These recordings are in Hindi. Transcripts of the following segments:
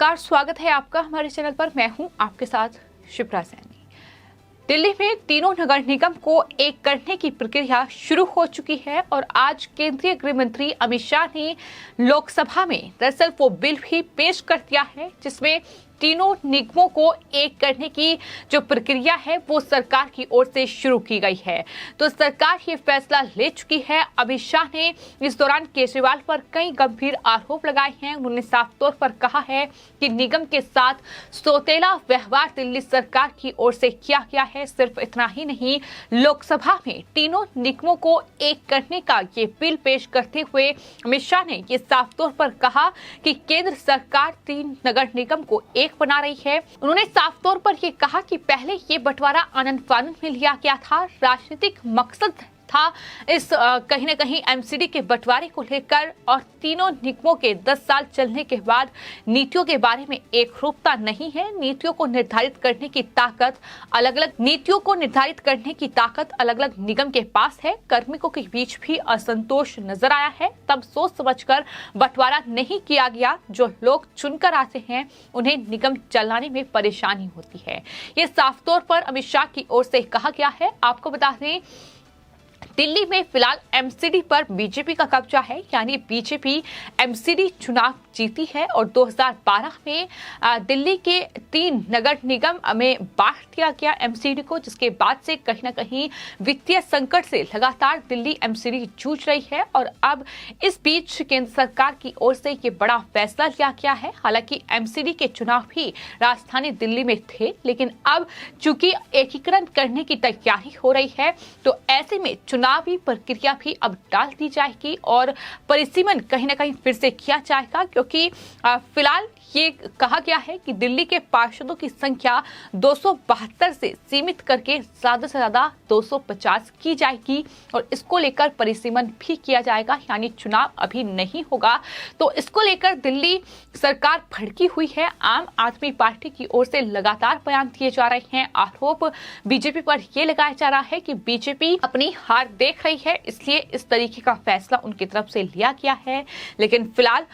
नमस्कार, स्वागत है आपका हमारे चैनल पर। मैं हूं आपके साथ शिप्रा सैनी। दिल्ली में तीनों नगर निगम को एक करने की प्रक्रिया शुरू हो चुकी है और आज केंद्रीय गृह मंत्री अमित शाह ने लोकसभा में दरअसल वो बिल भी पेश कर दिया है जिसमें तीनों निगमों को एक करने की जो प्रक्रिया है वो सरकार की ओर से शुरू की गई है। तो सरकार ये फैसला ले चुकी है। अमित शाह ने इस दौरान केजरीवाल पर कई गंभीर आरोप लगाए हैं। उन्होंने साफ तौर पर कहा है कि निगम के साथ सौतेला व्यवहार दिल्ली सरकार की ओर से किया गया है। सिर्फ इतना ही नहीं, लोकसभा में तीनों निगमों को एक करने का ये बिल पेश करते हुए अमित शाह ने ये साफ तौर पर कहा कि केंद्र सरकार तीन नगर निगम को एक बना रही है। उन्होंने साफ तौर पर यह कहा कि पहले ये बंटवारा आनंद फानंद में लिया गया था, राजनीतिक मकसद था इस कहीं न कहीं एमसीडी के बंटवारे को लेकर, और तीनों निगमों के 10 साल चलने के बाद नीतियों के बारे में एक रूपता नहीं है। नीतियों को निर्धारित करने की ताकत अलग अलग निगम के पास है। कार्मिकों के बीच भी असंतोष नजर आया है, तब सोच समझकर बंटवारा नहीं किया गया। जो लोग चुनकर आते हैं उन्हें निगम चलाने में परेशानी होती है। ये साफ तौर पर अमित शाह की ओर से कहा गया है। आपको बता दें, दिल्ली में फिलहाल एमसीडी पर बीजेपी का कब्जा है, यानी बीजेपी एमसीडी चुनाव जीती है और 2012 में दिल्ली के 3 नगर निगम में बांट दिया गया एमसीडी को, जिसके बाद से कहीं ना कहीं वित्तीय संकट से लगातार दिल्ली एमसीडी जूझ रही है। और अब इस बीच केंद्र सरकार की ओर से ये बड़ा फैसला लिया गया है। हालांकि एमसीडी के चुनाव भी राजधानी दिल्ली में थे, लेकिन अब चूंकि एकीकरण करने की तैयारी हो रही है तो ऐसे में चुनावी प्रक्रिया भी अब डाल दी जाएगी और परिसीमन कहीं ना कहीं फिर से किया जाएगा, क्योंकि फिलहाल ये कहा गया है कि दिल्ली के पार्षदों की संख्या 272 से सीमित करके ज्यादा से ज्यादा 250 की जाएगी और इसको लेकर परिसीमन भी किया जाएगा, यानी चुनाव अभी नहीं होगा। तो इसको लेकर दिल्ली सरकार भड़की हुई है। आम आदमी पार्टी की ओर से लगातार बयान दिए जा रहे हैं। आरोप बीजेपी पर यह लगाया जा रहा है कि बीजेपी अपनी हार देख रही है, इसलिए इस तरीके का फैसला उनकी तरफ से लिया गया है। लेकिन फिलहाल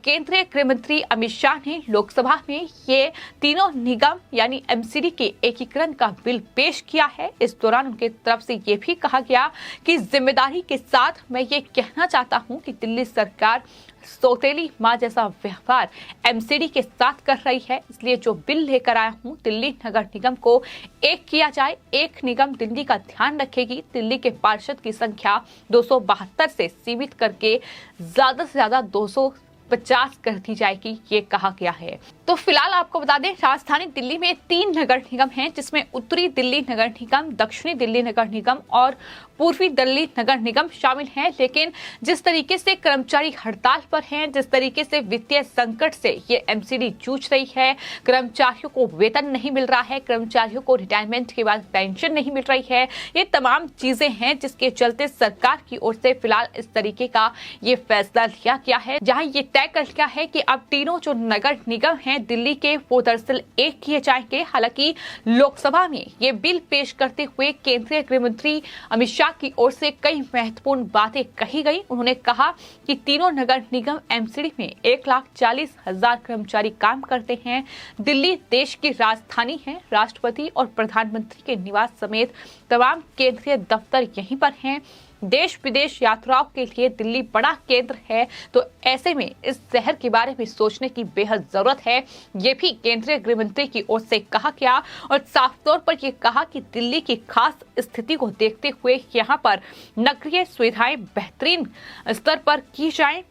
केंद्रीय गृह मंत्री अमित शाह ने लोकसभा में ये तीनों निगम यानी एमसीडी के एकीकरण का बिल पेश किया है। इस दौरान उनके तरफ से ये भी कहा गया कि जिम्मेदारी के साथ मैं ये कहना चाहता हूं कि दिल्ली सरकार सौतेली मां जैसा व्यवहार एमसीडी के साथ कर रही है, इसलिए जो बिल लेकर आया हूं दिल्ली नगर निगम को एक किया जाए। एक निगम दिल्ली का ध्यान रखेगी। दिल्ली के पार्षद की संख्या 272 से सीमित करके ज्यादा से ज्यादा 250 कर दी जाएगी, ये कहा गया है। तो फिलहाल आपको बता दें, राजधानी दिल्ली में 3 नगर निगम हैं, जिसमें उत्तरी दिल्ली नगर निगम, दक्षिणी दिल्ली नगर निगम और पूर्वी दिल्ली नगर निगम शामिल हैं। लेकिन जिस तरीके से कर्मचारी हड़ताल पर हैं, जिस तरीके से वित्तीय संकट से ये एमसीडी जूझ रही है, कर्मचारियों को वेतन नहीं मिल रहा है, कर्मचारियों को रिटायरमेंट के बाद पेंशन नहीं मिल रही है, ये तमाम चीजें हैं जिसके चलते सरकार की ओर से फिलहाल इस तरीके का ये फैसला लिया गया है, जहां ये तय कर लिया है कि अब तीनों जो नगर निगम हैं दिल्ली के वो दरअसल एक किए जाएंगे। हालांकि लोकसभा में ये बिल पेश करते हुए केंद्रीय गृह मंत्री अमित शाह की ओर से कई महत्वपूर्ण बातें कही गई। उन्होंने कहा कि तीनों नगर निगम एमसीडी में 1,40,000 कर्मचारी काम करते हैं। दिल्ली देश की राजधानी है। राष्ट्रपति और प्रधानमंत्री के निवास समेत तमाम केंद्रीय दफ्तर यहीं पर हैं। देश विदेश यात्राओं के लिए दिल्ली बड़ा केंद्र है, तो ऐसे में इस शहर के बारे में सोचने की बेहद जरूरत है। ये भी केंद्रीय गृह मंत्री की ओर से कहा गया और साफ तौर पर यह कहा कि दिल्ली की खास स्थिति को देखते हुए यहाँ पर नगरीय सुविधाएं बेहतरीन स्तर पर की जाएं।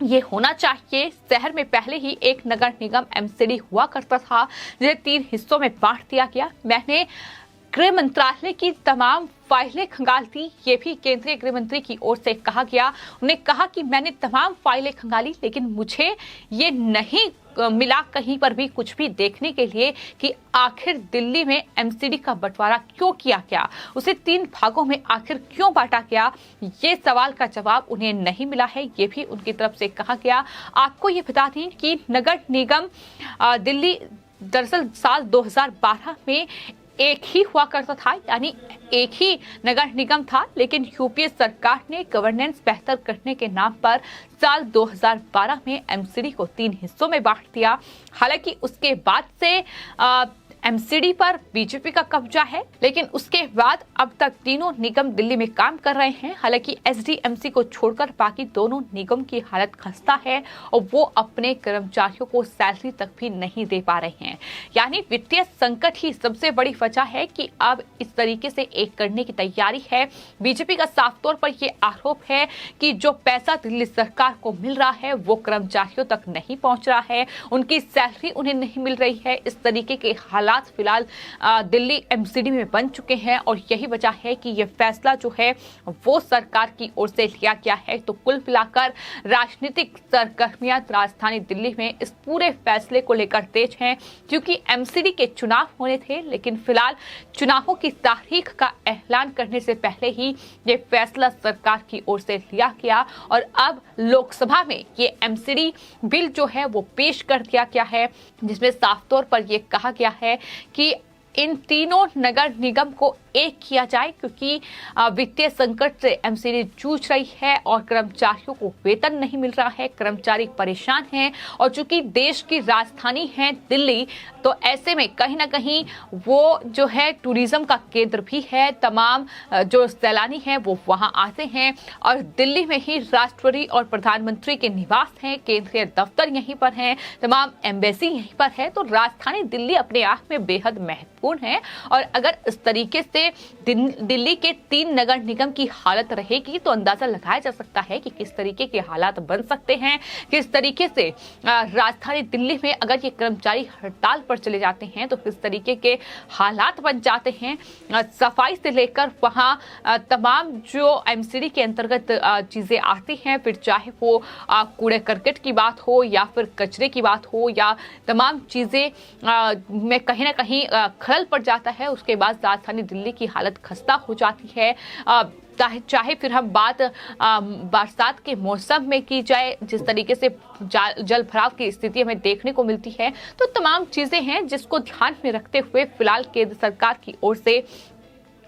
ये होना चाहिए। शहर में पहले ही एक नगर निगम एमसीडी हुआ करता था, जिसे 3 हिस्सों में बांट दिया गया। मैंने गृह मंत्रालय की तमाम फाइलें खंगाल दी, ये भी केंद्रीय गृह मंत्री की ओर से कहा गया। उन्होंने कहा कि मैंने तमाम फाइलें खंगाली, लेकिन मुझे ये नहीं मिला कहीं पर भी कुछ भी देखने के लिए कि आखिर दिल्ली में एमसीडी का बंटवारा क्यों किया गया, उसे 3 भागों में आखिर क्यों बांटा गया, ये सवाल का जवाब उन्हें नहीं मिला है, ये भी उनकी तरफ से कहा गया। आपको ये बता दें कि नगर निगम दिल्ली दरअसल साल 2012 में एक ही हुआ करता था, यानी एक ही नगर निगम था, लेकिन यूपीए सरकार ने गवर्नेंस बेहतर करने के नाम पर साल 2012 में एमसीडी को 3 हिस्सों में बांट दिया। हालांकि उसके बाद से एमसीडी पर बीजेपी का कब्जा है, लेकिन उसके बाद अब तक तीनों निगम दिल्ली में काम कर रहे हैं। हालांकि एसडीएमसी को छोड़कर बाकी दोनों निगम की हालत खस्ता है और वो अपने कर्मचारियों को सैलरी तक भी नहीं दे पा रहे हैं। यानी वित्तीय संकट ही सबसे बड़ी वजह है कि अब इस तरीके से एक करने की तैयारी है। बीजेपी का साफ तौर पर यह आरोप है कि जो पैसा दिल्ली सरकार को मिल रहा है वो कर्मचारियों तक नहीं पहुंच रहा है, उनकी सैलरी उन्हें नहीं मिल रही है। इस तरीके के हालात फिलहाल दिल्ली एमसीडी में बन चुके हैं और यही वजह है कि यह फैसला जो है वो सरकार की ओर से लिया गया है। तो कुल मिलाकर राजनीतिक सरगर्मियां राजधानी दिल्ली में इस पूरे फैसले को लेकर तेज हैं, क्योंकि एमसीडी के चुनाव होने थे, लेकिन फिलहाल चुनावों की तारीख का ऐलान करने से पहले ही ये फैसला सरकार की ओर से लिया गया और अब लोकसभा में ये एमसीडी बिल जो है वो पेश कर दिया गया है, जिसमें साफ तौर पर यह कहा गया है कि इन तीनों नगर निगम को एक किया जाए, क्योंकि वित्तीय संकट से एमसीडी जूझ रही है और कर्मचारियों को वेतन नहीं मिल रहा है, कर्मचारी परेशान हैं। और चूंकि देश की राजधानी है दिल्ली, तो ऐसे में कहीं ना कहीं वो जो है टूरिज्म का केंद्र भी है। तमाम जो सैलानी हैं वो वहां आते हैं और दिल्ली में ही राष्ट्रपति और प्रधानमंत्री के निवास हैं, केंद्रीय दफ्तर यहीं पर हैं, तमाम एम्बेसी यहीं पर है। तो राजधानी दिल्ली अपने आप में बेहद महत्वपूर्ण है और अगर इस तरीके से दिल्ली के 3 नगर निगम की हालत रहेगी तो अंदाजा लगाया जा सकता है कि किस तरीके के हालात बन सकते हैं, किस तरीके से राजधानी दिल्ली में अगर ये कर्मचारी हड़ताल पर चले जाते हैं तो किस तरीके के हालात बन जाते हैं। सफाई से लेकर वहां तमाम जो एमसीडी के अंतर्गत चीजें आती हैं, फिर चाहे वो कूड़े करकट की बात हो या फिर कचरे की बात हो या तमाम चीजें में कहीं ना कहीं खलल पड़ जाता है, उसके बाद राजधानी दिल्ली की हालत खस्ता हो जाती है। चाहे फिर हम बात बरसात के मौसम में की जाए, जिस तरीके से जल भराव की स्थिति हमें देखने को मिलती है, तो तमाम चीजें हैं जिसको ध्यान में रखते हुए फिलहाल केंद्र सरकार की ओर से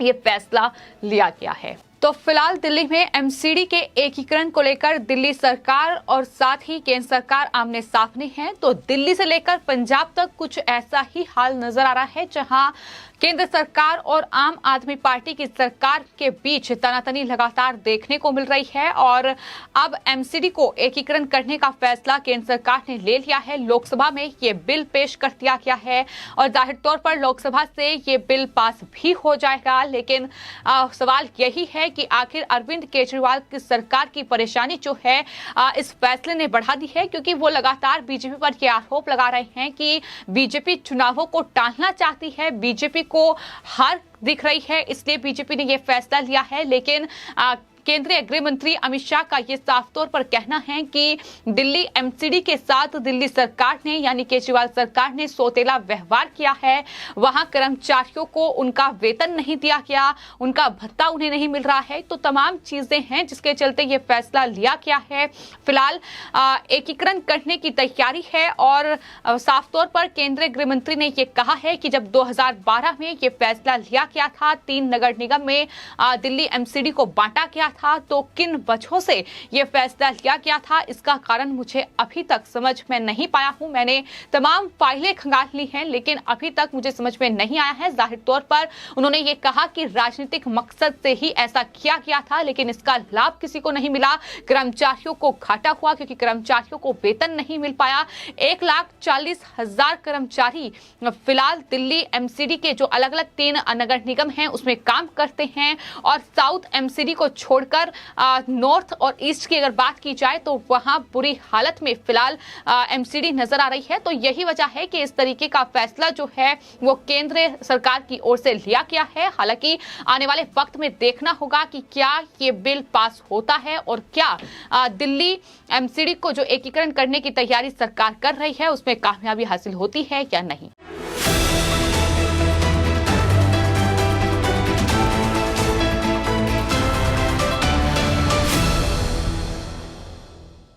ये फैसला लिया गया है। तो फिलहाल दिल्ली में एमसीडी के एकीकरण को लेकर दिल्ली सरकार और साथ ही केंद्र सरकार आमने सामने हैं। तो दिल्ली से लेकर पंजाब तक कुछ ऐसा ही हाल नजर आ रहा है, जहां केंद्र सरकार और आम आदमी पार्टी की सरकार के बीच तनातनी लगातार देखने को मिल रही है और अब एमसीडी को एकीकरण करने का फैसला केंद्र सरकार ने ले लिया है। लोकसभा में ये बिल पेश कर दिया गया है और जाहिर तौर पर लोकसभा से ये बिल पास भी हो जाएगा, लेकिन सवाल यही है कि आखिर अरविंद केजरीवाल की सरकार की परेशानी जो है इस फैसले ने बढ़ा दी है, क्योंकि वो लगातार बीजेपी पर ये आरोप लगा रहे हैं कि बीजेपी चुनावों को टालना चाहती है, बीजेपी को हार दिख रही है, इसलिए बीजेपी ने यह फैसला लिया है। लेकिन केंद्रीय गृह मंत्री अमित शाह का ये साफ तौर पर कहना है कि दिल्ली एमसीडी के साथ दिल्ली सरकार ने यानी केजरीवाल सरकार ने सौतेला व्यवहार किया है। वहां कर्मचारियों को उनका वेतन नहीं दिया गया, उनका भत्ता उन्हें नहीं मिल रहा है। तो तमाम चीजें हैं जिसके चलते ये फैसला लिया गया है। फिलहाल एकीकरण करने की तैयारी है और साफ तौर पर केंद्रीय गृह मंत्री ने ये कहा है कि जब 2012 में ये फैसला लिया गया था, 3 नगर निगम में दिल्ली एमसीडी को बांटा गया था, तो किन वजहों से यह फैसला लिया गया था इसका कारण मुझे अभी तक समझ में नहीं पाया हूं। मैंने तमाम फाइलें खंगाल ली हैं, लेकिन अभी तक मुझे समझ में नहीं आया है। जाहिर तौर पर उन्होंने ये कहा कि राजनीतिक मकसद से ही ऐसा किया गया था, लेकिन इसका लाभ किसी को नहीं मिला, कर्मचारियों को घाटा हुआ क्योंकि कर्मचारियों को वेतन नहीं मिल पाया। 1,40,000 कर्मचारी फिलहाल दिल्ली एमसीडी के जो अलग अलग 3 नगर निगम हैं उसमें काम करते हैं और साउथ एमसीडी को छोड़कर नॉर्थ और ईस्ट की अगर बात की जाए तो वहां बुरी हालत में फिलहाल एमसीडी नजर आ रही है। तो यही वजह है कि इस तरीके का फैसला जो है वो केंद्र सरकार की ओर से लिया गया है। हालांकि आने वाले वक्त में देखना होगा कि क्या ये बिल पास होता है और क्या दिल्ली एमसीडी को जो एकीकरण करने की तैयारी सरकार कर रही है उसमें कामयाबी हासिल होती है या नहीं।